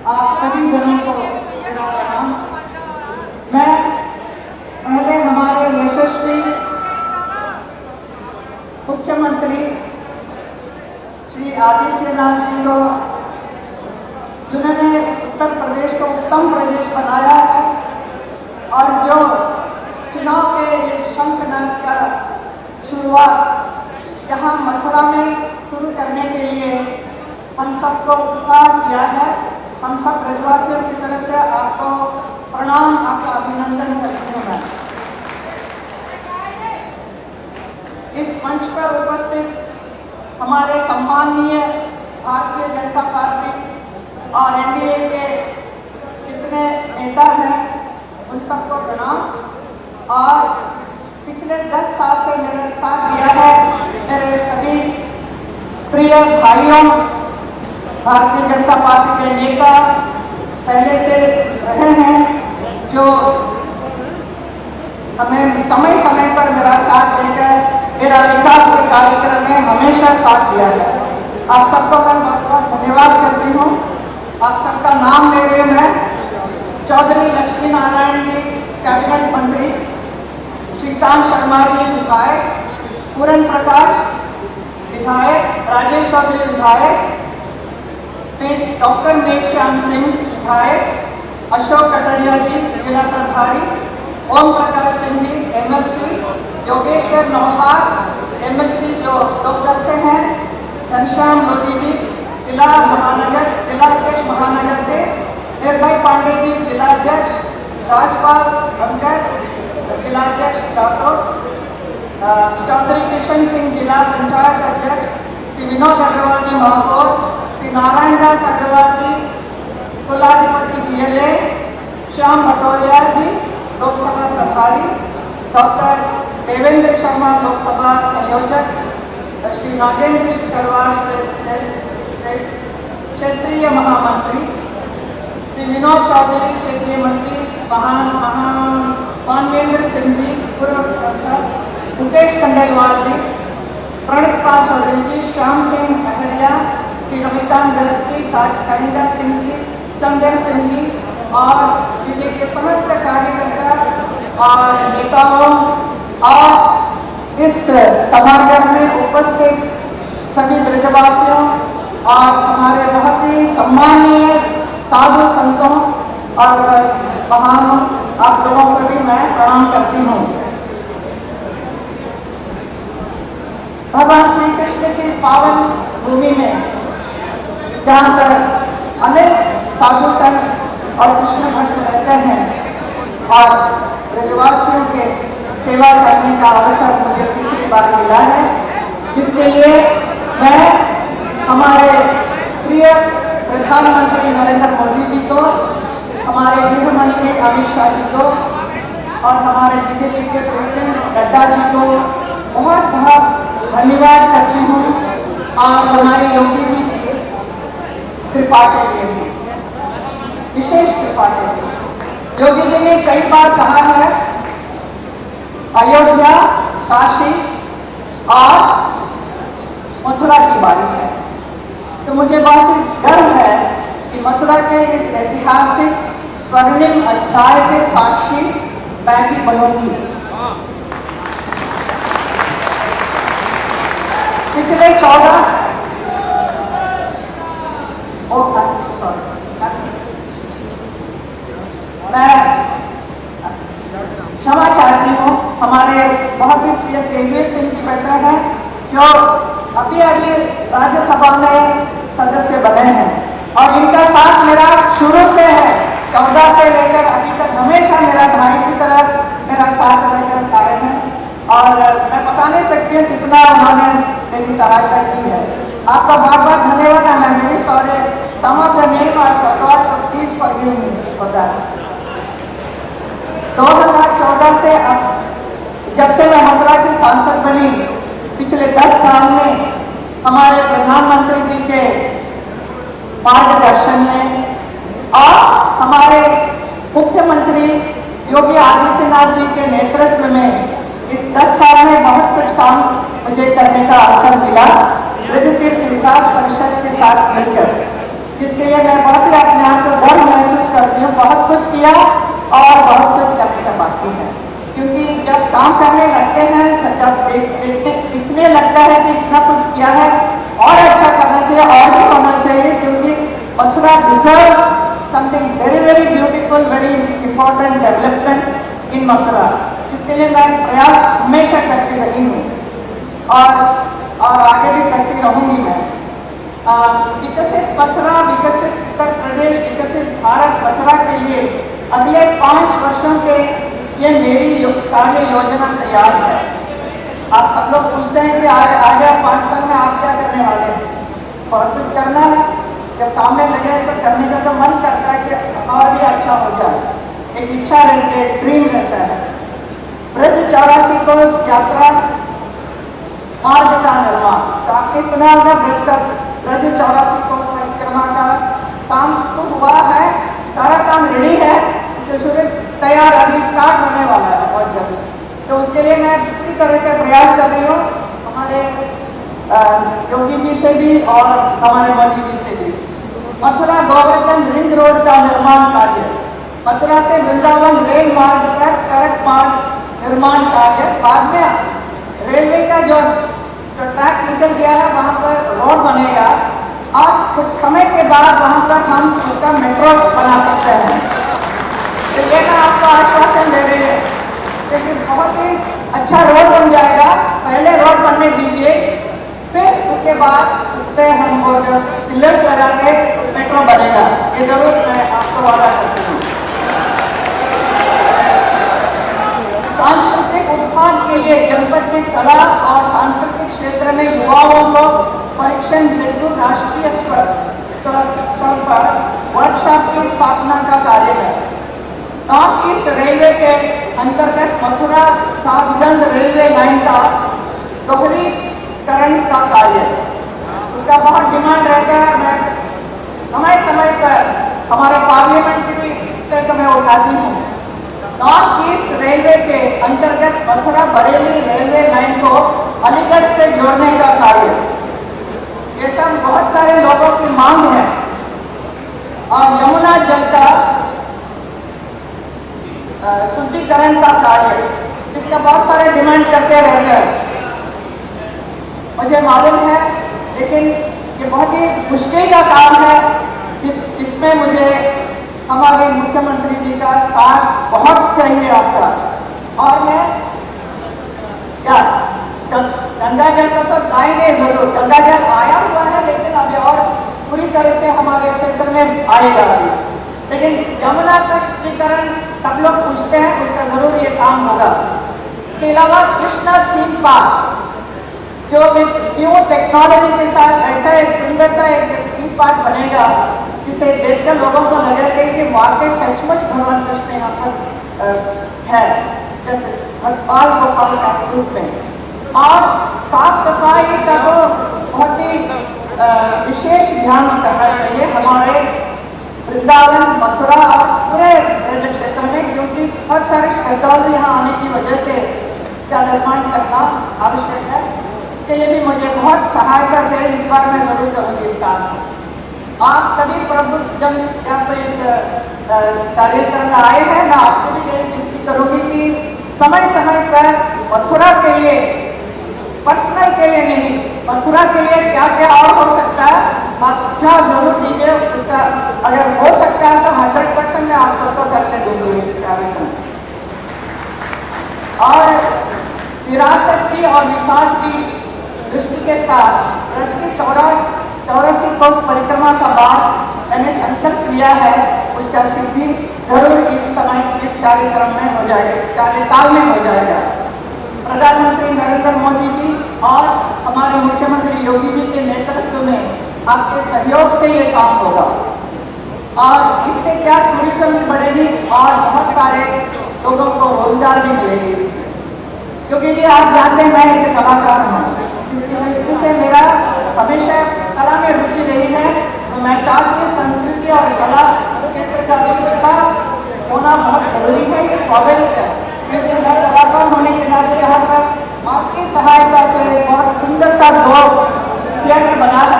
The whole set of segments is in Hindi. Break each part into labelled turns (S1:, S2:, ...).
S1: आप सभी जनों को मेरा प्रणाम। मैं पहले हमारे यशस्वी मुख्यमंत्री श्री आदित्यनाथ जी को, जिन्होंने उत्तर प्रदेश को उत्तम प्रदेश बनाया है और जो चुनाव के इस शंखनाद का शुरुआत यहाँ मथुरा में शुरू करने के लिए हम सबको उत्साह किया है। हम सब ब्रजवासियों की तरफ से आपको प्रणाम, आपका अभिनंदन करती हूँ मैं। इस मंच पर उपस्थित हमारे सम्माननीय भारतीय जनता पार्टी और एनडीए के कितने नेता हैं, उन सबको प्रणाम। और पिछले 10 साल से मेरे साथ दिया है मेरे सभी प्रिय भाइयों, भारतीय जनता पार्टी के नेता पहले से रहे हैं, जो हमें समय समय पर मेरा साथ देकर मेरा विकास के कार्यक्रम में हमेशा साथ दिया है। आप सबको मैं बहुत बहुत धन्यवाद करती हूँ। आप सबका नाम ले रही हूँ मैं। चौधरी लक्ष्मी नारायण जी कैबिनेट मंत्री, श्रीकांत शर्मा जी विधायक, पूरन प्रकाश विधायक, राजेश चौधरी विधायक, डॉक्टर नेकश्याम सिंह विधायक, अशोक कटरिया जी जिला प्रभारी, ओम प्रकाश सिंह जी एमएलसी, योगेश्वर नौहार एमएलसी जो लोकदल से हैं, घनश्याम लोधी जी जिला अध्यक्ष महानगर के, निर्भय पांडे जी जिलाध्यक्ष, राजपाल धनकर जिलाध्यक्ष, डॉक्टर चौधरी किशन सिंह जिला पंचायत अध्यक्ष, श्री विनोद अग्रवाल जी महापौर, श्री नारायण दास अग्रवाल जी कुलाधिपति GLA, श्याम भटौरिया जी लोकसभा प्रभारी, डॉक्टर देवेंद्र शर्मा लोकसभा संयोजक, श्री नागेंद्र शिकरवार क्षेत्रीय महामंत्री, श्री विनोद चौधरी क्षेत्रीय मंत्री, मानवेंद्र सिंह जी पूर्व सांसद, मुकेश खंडेलवाल जी, प्रणित पाल चौधरी जी, श्याम सिंह अहरिया, श्री रविकांत गर्गी, करिंदर सिंह जी, चंदन सिंह जी और बीजेपी के समस्त कार्यकर्ता और नेताओं और इस समागम में उपस्थित सभी ब्रजवासियों और हमारे बहुत ही सम्मानीय साधु संतों और महानों, आप लोगों को भी मैं प्रणाम करती हूँ। भगवान श्री कृष्ण की पावन भूमि में, जहाँ पर अनेक साधु संत और कृष्ण भक्त रहते हैं और ब्रजवासियों के सेवा करने का अवसर मुझे किसी बार मिला है, जिसके लिए मैं हमारे प्रिय प्रधानमंत्री नरेंद्र मोदी जी को, हमारे गृह मंत्री अमित शाह जी को और हमारे बीजेपी के प्रेसिडेंट नड्डा जी को बहुत बहुत धन्यवाद करती हूँ और हमारे योगी जी की कृपा के लिए, विशेष कृपा के लिए। योगी जी ने कई बार कहा है अयोध्या, काशी और मथुरा की बारी है, तो मुझे बहुत ही गर्व है कि मथुरा के इस ऐतिहासिक स्वर्णिम अध्याय के साक्षी मैं भी बनूंगी। पिछले 14 मैं क्षमा चाहती हूँ, हमारे बहुत ही प्रिय तेजवीर सिंह जी बैठे हैं, जो अभी अभी राज्यसभा में सदस्य बने हैं और इनका साथ मेरा शुरू से है, 14 से लेकर अभी तक हमेशा मेरा भाई की तरह मेरा साथ लेकर आए हैं और मैं बता नहीं सकती हूँ कितना उन्होंने मेरी सहायता की है। आपका बहुत बहुत धन्यवाद है। मैं मेरी सॉरी समझ नहीं तो please forgive me for that. 2014 से अब जब से मैं मथुरा की सांसद बनी, पिछले 10 साल में हमारे प्रधानमंत्री जी के मार्गदर्शन में और हमारे मुख्यमंत्री योगी आदित्यनाथ जी के नेतृत्व में इस 10 साल में बहुत कुछ काम मुझे करने का अवसर मिला ब्रज तीर्थ विकास परिषद के साथ मिलकर, जिसके लिए मैं बहुत ही अपने आप को करने लगते हैं, जब दिखने लगता है कि इतना कुछ किया है और अच्छा करना चाहिए और भी होना चाहिए, क्योंकि Mathura deserve something very very beautiful, very important development in Mathura. इसके लिए मैं प्रयास हमेशा करती रही हूँ और आगे भी करती रहूँगी मैं। विकसित मथुरा, विकसित उत्तर प्रदेश, विकसित भारत मथुरा के लिए अगले 5 वर्षों के ये मेरी कार्य योजना तैयार है। आप सब लोग पूछते हैं कि आगे 5 साल में आप क्या करने वाले हैं? बहुत कुछ करना है। जब काम में लगे तो करने का तो मन करता है कि और भी अच्छा हो जाए। एक इच्छा रहती है, एक ड्रीम रहता है। ब्रज 84 कोस यात्रा मार्ग का निर्माण, तो आपने सुना होगा ब्रज 84 कोस परिक्रमा का काम शुरू हुआ है, सारा काम रेडी है, तैयार अभी स्टार्ट होने वाला है बहुत जल्द। तो उसके लिए मैं पूरी तरह से प्रयास कर रही हूँ, हमारे योगी जी से भी और हमारे मोदी जी से भी। मथुरा गोवर्धन रिंग रोड का निर्माण कार्य, मथुरा से वृंदावन रेल मार्ग तक सड़क मार्ग निर्माण कार्य, बाद में रेलवे का जो ट्रैक निकल गया है वहाँ पर रोड बनेगा और कुछ समय के बाद वहाँ पर हम उसका मेट्रो बना सकते हैं। तो ये मैं आपको आश्वासन दे रही हूँ, लेकिन बहुत ही अच्छा रोड बन जाएगा। पहले रोड बनने दीजिए, फिर उसके बाद उस पर हम वो जो पिलर्स लगा के मेट्रो बनेगा, ये जरूर मैं आपको वादा करती हूँ। सांस्कृतिक उत्थान के लिए जनपद में कला और सांस्कृतिक क्षेत्र में युवाओं को परीक्षण हेतु राष्ट्रीय स्तर पर वर्कशॉप की स्थापना का कार्य है। नॉर्थ ईस्ट रेलवे के अंतर्गत मथुरा ताजगंज रेलवे लाइन का दोहरीकरण का कार्य, उसका बहुत डिमांड रहता है। मैं समय समय पर हमारे पार्लियामेंट की स्तर मैं उठाती हूँ। नॉर्थ ईस्ट रेलवे के अंतर्गत मथुरा बरेली रेलवे लाइन को अलीगढ़ से जोड़ने का कार्य, ये सब बहुत सारे लोगों की मांग है। और यमुना जल का शुद्धिकरण का कार्य, इसका बहुत सारे डिमांड करते रहते हैं, मुझे मालूम है, लेकिन ये बहुत ही मुश्किल का काम है। इसमें मुझे हमारे मुख्यमंत्री जी का साथ बहुत चाहिए आपका। और मैं क्या गंगा जल का तो लाएंगे जरूर, गंगा जल आया हुआ है, लेकिन अभी और पूरी तरह से हमारे क्षेत्र में आएगा अभी। लेकिन यमुना का शुद्धिकरण सब लोग पूछते हैं, उसका जरूर ये काम होगा। इसके अलावा कृष्णा थीम पार्क, जो न्यू टेक्नोलॉजी के साथ ऐसा एक सुंदर सा एक थीम पार्क बनेगा, जिसे देखकर लोगों को लगेगा कि वाकई सचमुच भगवान कृष्ण यहाँ पर है, जैसे भगवान गोपाल का रूप में। और साफ सफाई का तो बहुत ही विशेष ध्यान करना चाहिए हमारे वृंदावन, मथुरा और पूरे ब्रज क्षेत्र में, क्योंकि बहुत सारे श्रद्धालु यहाँ आने की वजह से इसका निर्माण करना आवश्यक है। इसके लिए भी मुझे बहुत सहायता चाहिए, इस बार मैं जरूर करूँगी इस काम को। आप सभी प्रभु जन जब इस कार्यक्रम में आए हैं, मैं आपसे भी यही विनती करूँगी कि समय समय पर मथुरा के लिए, पर्सनल के लिए नहीं, मथुरा के लिए क्या क्या और हो सकता है आप सुझाव जरूर दीजिए। उसका अगर हो सकता है तो 100% मैं आप सबको करके दूंगी कार्यक्रम। और विरासत की और विकास की दृष्टि के साथ ब्रज की 84 कोस परिक्रमा का बाद मैंने संकल्प लिया है, उसका सिद्धि जरूर इस कार्यक्रम में हो जाएगा, इस कार्यकाल में हो जाएगा। प्रधानमंत्री नरेंद्र मोदी जी और हमारे मुख्यमंत्री योगी जी के नेतृत्व में आपके सहयोग से ये काम होगा। और इससे क्या टूरिज्म भी बढ़ेगी और बहुत सारे लोगों को रोजगार भी मिलेगी इसमें, क्योंकि ये आप जानते हैं मैं एक कलाकार हूँ, इसकी दृष्टि से मेरा हमेशा कला में रुचि रही है। तो मैं चाहती हूँ संस्कृति और कला क्षेत्र का विकास होना बहुत जरूरी है, ये स्वाभाविक है। क्योंकि मैं कलाकार होने के नाते यहाँ पर आपकी सहायता से बहुत सुंदर सा 2 थिएटर बना है,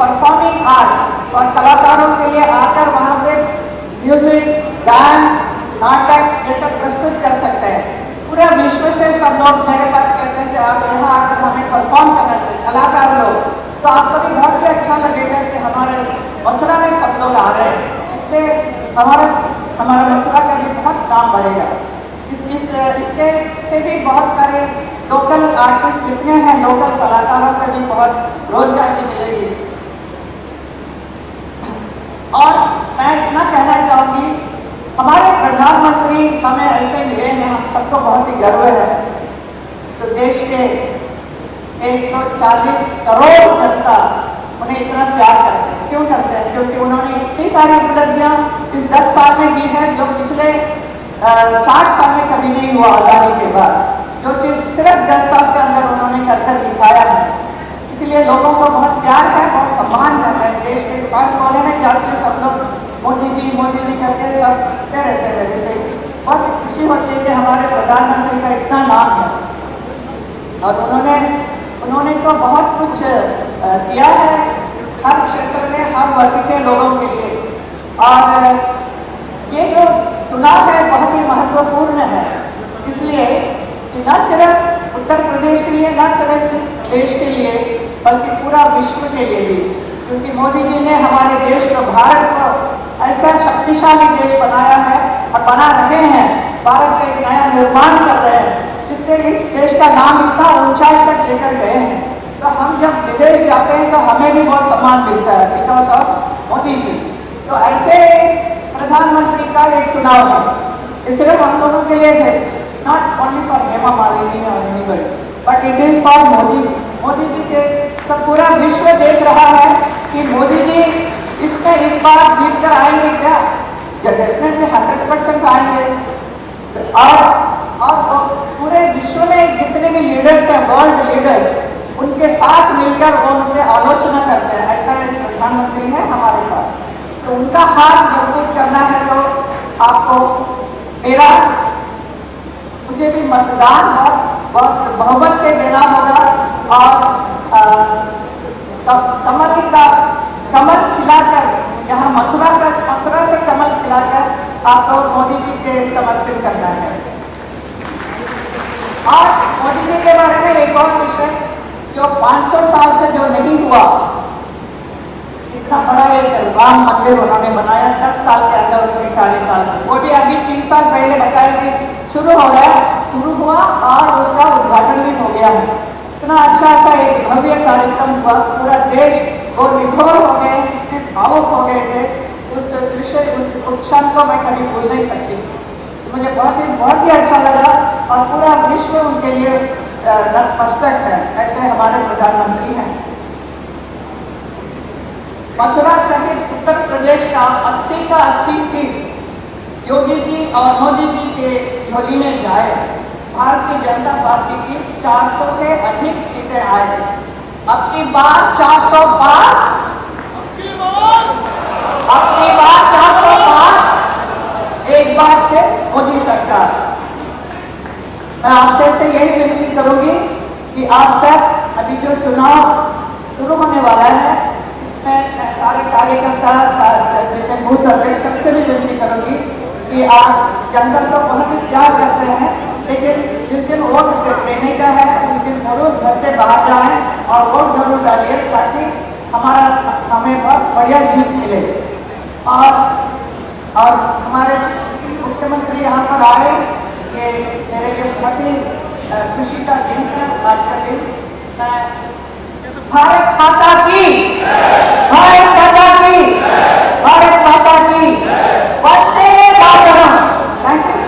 S1: परफॉर्मिंग आर्ट्स, और कलाकारों के लिए आकर वहाँ पे म्यूजिक, डांस, नाटक ये सब प्रस्तुत कर सकते हैं। पूरा विश्व विश्व से सब लोग मेरे पास कहते हैं कि आप यहाँ आकर हमें परफॉर्म करना चाहिए, कलाकार लोग, तो आपको भी बहुत ही अच्छा लगेगा कि हमारे मथुरा में सब लोग आ रहे हैं। इससे हमारा मथुरा का भी बहुत नाम बढ़ेगा। इससे भी बहुत सारे लोकल आर्टिस्ट जितने हैं, लोकल कलाकारों को भी बहुत रोजगार मिलेगी। और मैं इतना कहना चाहूंगी, हमारे प्रधानमंत्री हमें ऐसे मिले हैं, हम सबको बहुत ही गर्व है। तो देश के 140 करोड़ जनता उन्हें इतना प्यार करते हैं। क्यों करते हैं? क्योंकि उन्होंने इतनी सारी उपलब्धियां इस 10 साल में दी है जो पिछले 60 साल में कभी नहीं हुआ आजादी के बाद, जो चीज सिर्फ 10 साल के अंदर उन्होंने कर दिखाया है। इसलिए लोगों को बहुत प्यार है, बहुत सम्मान करते हैं। देश के हर कोने में जाकर सब लोग मोदी जी करके सब कहते रहते हैं। जैसे बहुत खुशी होती है कि हमारे प्रधानमंत्री का इतना नाम है, और उन्होंने तो बहुत कुछ किया है हर क्षेत्र में, हर वर्ग के लोगों के लिए। और ये जो चुनाव है बहुत ही महत्वपूर्ण है, इसलिए कि न सिर्फ उत्तर प्रदेश के लिए, न सिर्फ देश के लिए, बल्कि पूरा विश्व के लिए भी। क्योंकि मोदी जी ने हमारे देश को, भारत को ऐसा शक्तिशाली देश बनाया है और बना रहे हैं। भारत का एक नया निर्माण कर रहे हैं, जिससे इस देश का नाम इतना ऊंचाई तक लेकर गए हैं। तो हम जब विदेश जाते हैं तो हमें भी बहुत सम्मान मिलता है बिकॉज ऑफ मोदी जी। तो ऐसे प्रधानमंत्री का एक चुनाव है, ये सिर्फ हम लोगों के लिए है, not only for Hema Malini और anybody, but it is for Modi ji. Modi ji के सब पूरा विश्व देख रहा है कि मोदी जी इसमें इस बार जीत कर आएंगे क्या? डेफिनेटली 100% आएंगे। और पूरे विश्व में जितने भी लीडर्स हैं, वर्ल्ड लीडर्स, उनके साथ मिलकर वो उनसे आलोचना करते हैं। ऐसा एक प्रधानमंत्री है हमारे पास, तो उनका हाथ मजबूत करना है। तो आपको मुझे भी मतदान बहुत बहुमत से देना होगा, और कमल खिलाकर, यहाँ मथुरा से कमल खिलाकर आपको मोदी जी के समर्पित करना है। और मोदी जी के बारे में एक और विषय, जो 500 साल से जो नहीं हुआ, इतना बड़ा एक राम मंदिर उन्होंने बनाया 10 साल के अंदर उनके कार्यकाल में। वो भी अभी 3 साल पहले बताया कि शुरू हुआ और उसका उद्घाटन भी हो गया है। इतना अच्छा एक भव्य कार्यक्रम हुआ, पूरा देश वो विभोर हो गए, भावुक हो गए थे। उस दृश्य, उस क्षण को मैं कभी भूल नहीं सकती। मुझे बहुत ही अच्छा लगा, और पूरा विश्व उनके लिए नतमस्तक है। ऐसे हमारे प्रधानमंत्री हैं। मथुरा सहित उत्तर प्रदेश का 80 का 80 सीट योगी जी और मोदी जी के झोली में जाए। भारतीय जनता पार्टी की 400 से अधिक सीटें आए। अब की बार 400 पार, एक बार फिर मोदी सरकार। मैं आपसे यही विनती करूंगी कि आप सब, अभी जो चुनाव शुरू होने वाला है, इसमें सारे कार्यकर्ता, बूथ अध्यक्ष, सबसे भी विनती करूंगी कि आप जनता को बहुत ही प्यार करते हैं, लेकिन जिस दिन वोट देने का है उस दिन जरूर घर से बाहर जाएं और वोट जरूर डालिए, ताकि हमें बहुत बढ़िया जीत मिले। और हमारे मुख्यमंत्री यहाँ पर आए, ये मेरे लिए बहुत ही खुशी का दिन है आज का दिन। भारत माता की, भारत